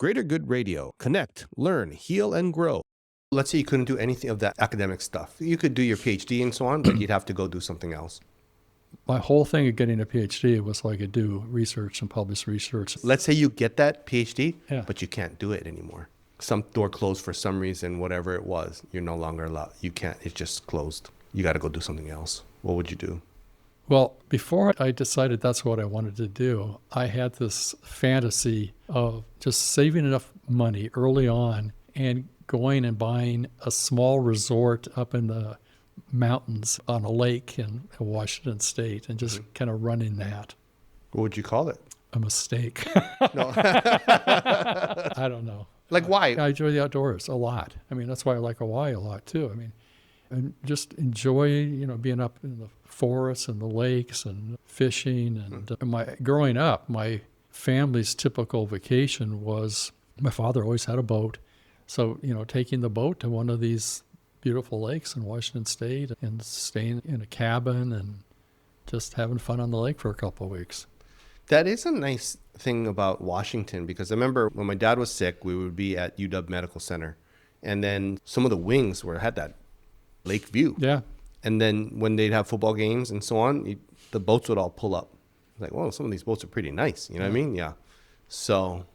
Greater Good Radio. Connect, learn, heal, and grow. Let's say you couldn't do anything of that academic stuff. You could do your PhD and so on, but you'd have to go do something else. My whole thing of getting a PhD was so I could do research and publish research. Let's say you get that PhD, Yeah. but you can't do it anymore. Some door closed for some reason, whatever it was, you're no longer allowed. You can't, it's just closed. You got to go do something else. What would you do? Well, before I decided that's what I wanted to do, I had this fantasy of just saving enough money early on and going and buying a small resort up in the mountains on a lake in Washington State and just kind of running that. What would you call it? A mistake. No. I don't know. Like why? I enjoy the outdoors a lot. I mean, that's why I like Hawaii a lot too. I mean, and just enjoy, being up in the forests and the lakes and fishing. And growing up, my family's typical vacation was my father always had a boat. So, taking the boat to one of these beautiful lakes in Washington State and staying in a cabin and just having fun on the lake for a couple of weeks. That is a nice thing about Washington, because I remember when my dad was sick, we would be at UW Medical Center. And then some of the wings had that lake view. Yeah. And then when they'd have football games and so on, the boats would all pull up. Like, well, some of these boats are pretty nice. You know what I mean? Yeah. So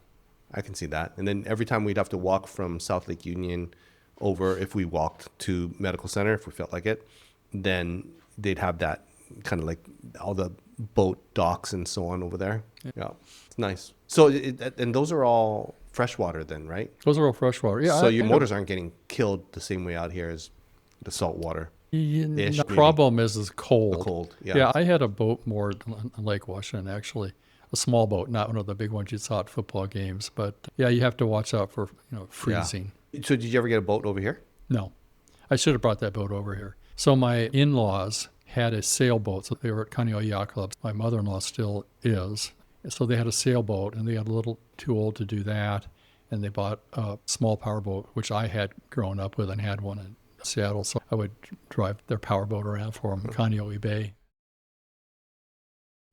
I can see that. And then every time we'd have to walk from South Lake Union over, if we walked to Medical Center, if we felt like it, then they'd have that kind of like all the boat docks and so on over there. Yeah. It's nice. So, and those are all freshwater then, right? Those are all freshwater. Yeah. So your motors aren't getting killed the same way out here as the salt water. The problem is cold. The cold, yeah. Yeah, I had a boat moored on Lake Washington, actually. A small boat, not one of the big ones you saw at football games. But yeah, you have to watch out for freezing. Yeah. So did you ever get a boat over here? No. I should have brought that boat over here. So my in-laws had a sailboat. So they were at Kaneohe Yacht Club. My mother-in-law still is. So they had a sailboat, and they got a little too old to do that. And they bought a small powerboat, which I had grown up with and had one in Seattle. So I would drive their powerboat around for them in Kaneohe Bay.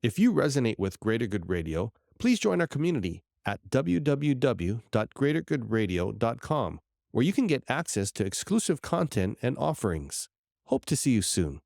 If you resonate with Greater Good Radio, please join our community at www.greatergoodradio.com, where you can get access to exclusive content and offerings. Hope to see you soon.